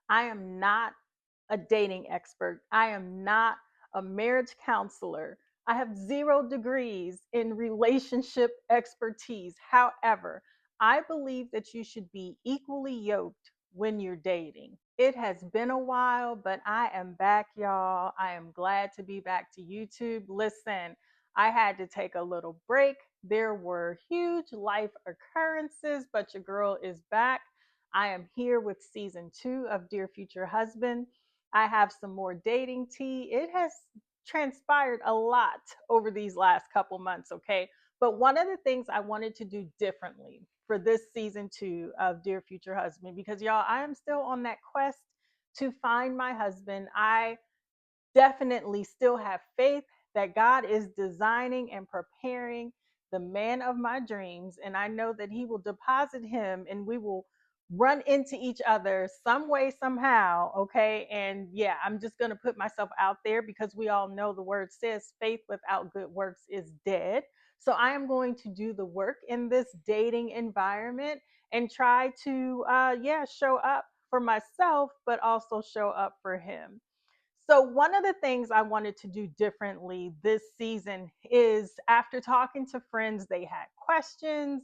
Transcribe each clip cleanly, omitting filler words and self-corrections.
I am not a dating expert. I am not a marriage counselor. I have 0 degrees in relationship expertise. However, I believe that you should be equally yoked when you're dating. It has been a while, but I am back, y'all. I am glad to be back to YouTube. Listen, I had to take a little break. There were huge life occurrences, but your girl is back. I am here with season 2 of Dear Future Husband. I have some more dating tea. It has transpired a lot over these last couple months, okay? But one of the things I wanted to do differently for this season 2 of Dear Future Husband, because y'all, I am still on that quest to find my husband. I definitely still have faith that God is designing and preparing the man of my dreams. And I know that He will deposit him and we will run into each other some way, somehow. Okay. And yeah, I'm just going to put myself out there because we all know the word says faith without good works is dead. So I am going to do the work in this dating environment and try to, show up for myself, but also show up for him. So, one of the things I wanted to do differently this season is after talking to friends, they had questions,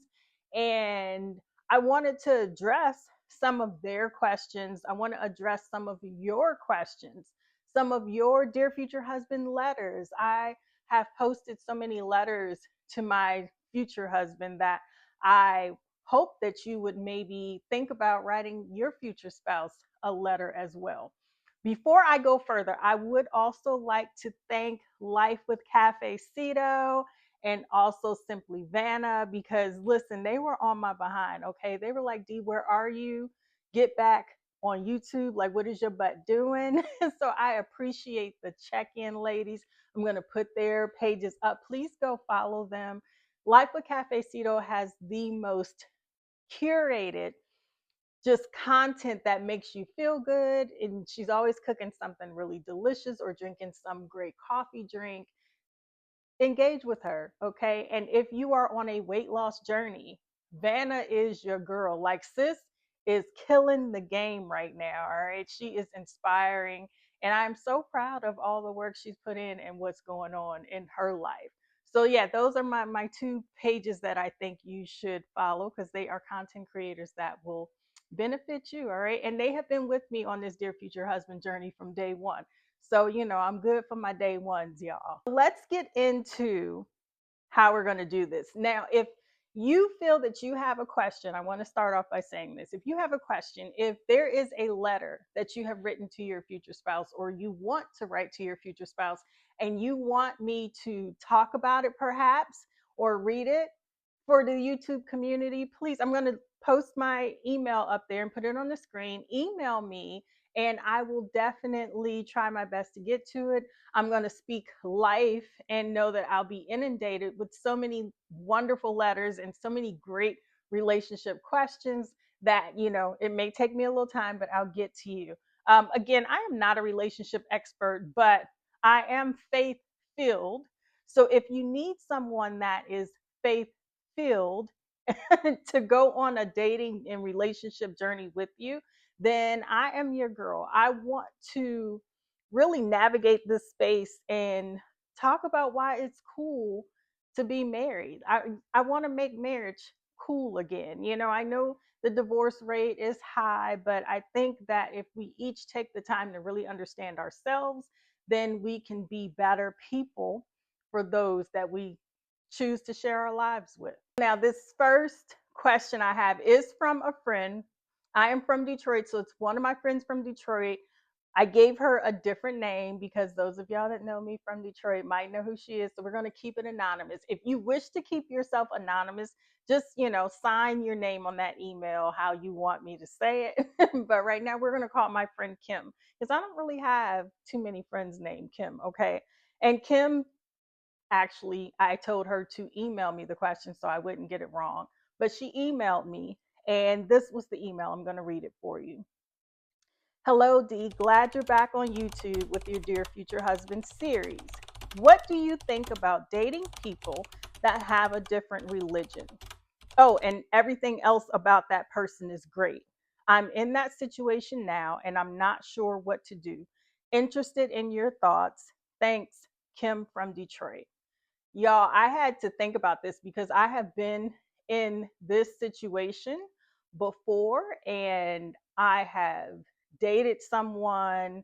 and I wanted to address some of their questions. I want to address some of your questions, some of your Dear Future Husband letters. I have posted so many letters to my future husband that I hope that you would maybe think about writing your future spouse a letter as well. Before I go further, I would also like to thank Life with Cafe Cito and also Simply Vanna because listen, they were on my behind. Okay. They were like, D, where are you? Get back on YouTube. Like, what is your butt doing? So I appreciate the check in, ladies. I'm going to put their pages up. Please go follow them. Life with Cafe Cito has the most curated just content that makes you feel good. And she's always cooking something really delicious or drinking some great coffee drink. Engage with her, okay? And if you are on a weight loss journey, Vanna is your girl. Like, sis is killing the game right now, all right? She is inspiring. And I'm so proud of all the work she's put in and what's going on in her life. So, yeah, those are my 2 pages that I think you should follow because they are content creators that will benefit you, all right? And they have been with me on this Dear Future Husband journey from day one. So, I'm good for my day ones, y'all. Let's get into how we're going to do this. Now, if you feel that you have a question, I want to start off by saying this. If you have a question, if there is a letter that you have written to your future spouse or you want to write to your future spouse and you want me to talk about it perhaps or read it for the YouTube community, please, I'm going to post my email up there and put it on the screen. Email me and I will definitely try my best to get to it. I'm going to speak life and know that I'll be inundated with so many wonderful letters and so many great relationship questions that, it may take me a little time, but I'll get to you. Again, I am not a relationship expert, but I am faith filled. So if you need someone that is faith filled to go on a dating and relationship journey with you, then I am your girl. I want to really navigate this space and talk about why it's cool to be married. I want to make marriage cool again. I know the divorce rate is high, but I think that if we each take the time to really understand ourselves, then we can be better people for those that we choose to share our lives with. Now, this first question I have is from a friend. I am from Detroit, so it's one of my friends from Detroit. I gave her a different name because those of y'all that know me from Detroit might know who she is. So we're going to keep it anonymous. If you wish to keep yourself anonymous, just, sign your name on that email how you want me to say it. But right now we're going to call my friend Kim because I don't really have too many friends named Kim. Okay. And Kim, actually, I told her to email me the question so I wouldn't get it wrong. But she emailed me, and this was the email. I'm going to read it for you. Hello, Dee. Glad you're back on YouTube with your Dear Future Husband series. What do you think about dating people that have a different religion? Oh, and everything else about that person is great. I'm in that situation now and I'm not sure what to do. Interested in your thoughts. Thanks, Kim from Detroit. Y'all, I had to think about this because I have been in this situation before, and I have dated someone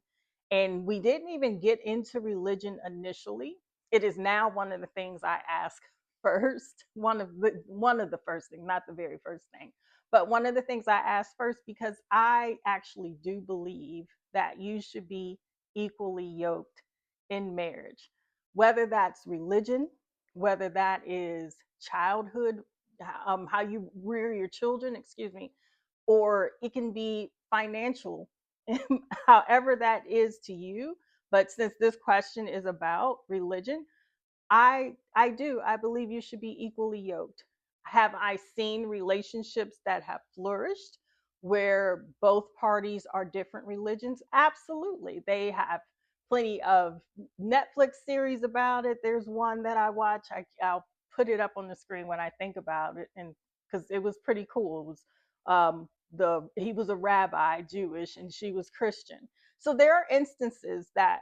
and we didn't even get into religion initially. It is now one of the things I ask first, one of the first things, not the very first thing. But one of the things I ask first, because I actually do believe that you should be equally yoked in marriage, whether that's religion, whether that is childhood, how you rear your children, excuse me, or it can be financial, however that is to you. But since this question is about religion, I believe you should be equally yoked. Have I seen relationships that have flourished where both parties are different religions? Absolutely. They have plenty of Netflix series about it. There's one that I watch. I'll put it up on the screen when I think about it, and because it was pretty cool. It was the he was a rabbi, Jewish, and she was Christian. So there are instances that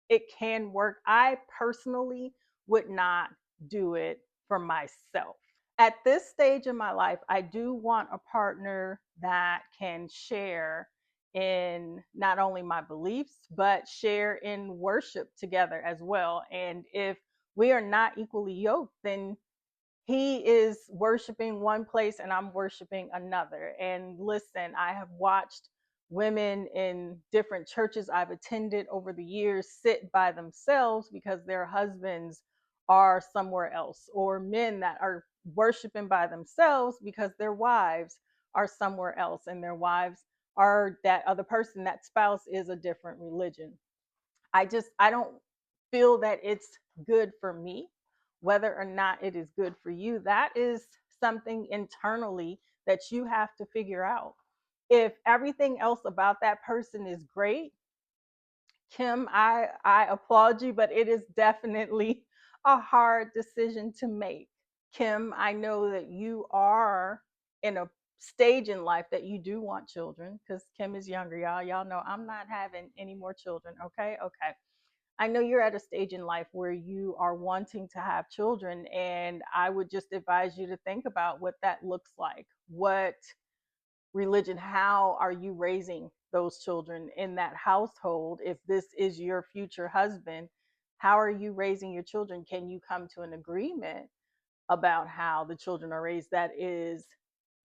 it can work. I personally would not do it for myself. At this stage in my life, I do want a partner that can share in not only my beliefs, but share in worship together as well. And if we are not equally yoked, then he is worshiping one place and I'm worshiping another. And listen, I have watched women in different churches I've attended over the years sit by themselves because their husbands are somewhere else, or men that are worshiping by themselves because their wives are somewhere else and their wives are that other person, that spouse is a different religion. I don't feel that it's good for me. Whether or not it is good for you, that is something internally that you have to figure out. If everything else about that person is great, Kim, I applaud you, but it is definitely a hard decision to make. Kim, I know that you are in a stage in life that you do want children, because Kim is younger, y'all. Y'all know I'm not having any more children. Okay. Okay. I know you're at a stage in life where you are wanting to have children, and I would just advise you to think about what that looks like. What religion, how are you raising those children in that household? If this is your future husband, how are you raising your children? Can you come to an agreement about how the children are raised that is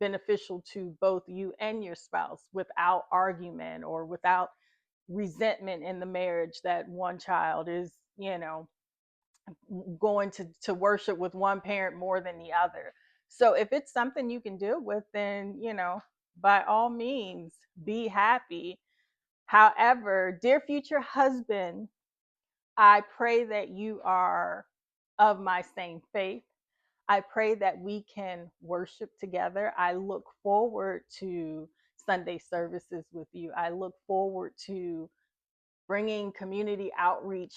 beneficial to both you and your spouse without argument or without resentment in the marriage that one child is, going to worship with one parent more than the other? So if it's something you can deal with, then, by all means, be happy. However, dear future husband, I pray that you are of my same faith. I pray that we can worship together. I look forward to Sunday services with you. I look forward to bringing community outreach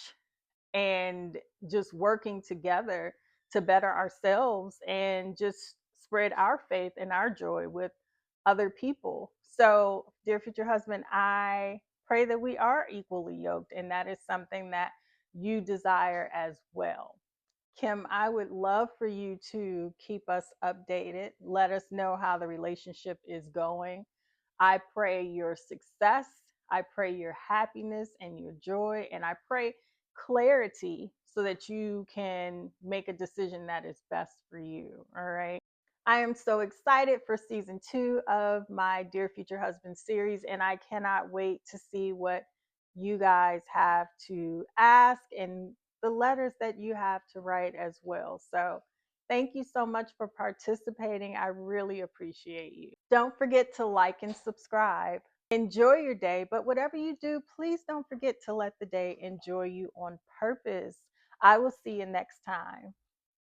and just working together to better ourselves and just spread our faith and our joy with other people. So, dear future husband, I pray that we are equally yoked, and that is something that you desire as well. Kim, I would love for you to keep us updated. Let us know how the relationship is going. I pray your success. I pray your happiness and your joy. And I pray clarity so that you can make a decision that is best for you. All right. I am so excited for season 2 of my Dear Future Husband series, and I cannot wait to see what you guys have to ask and the letters that you have to write as well. So, thank you so much for participating. I really appreciate you. Don't forget to like and subscribe. Enjoy your day, but whatever you do, please don't forget to let the day enjoy you on purpose. I will see you next time.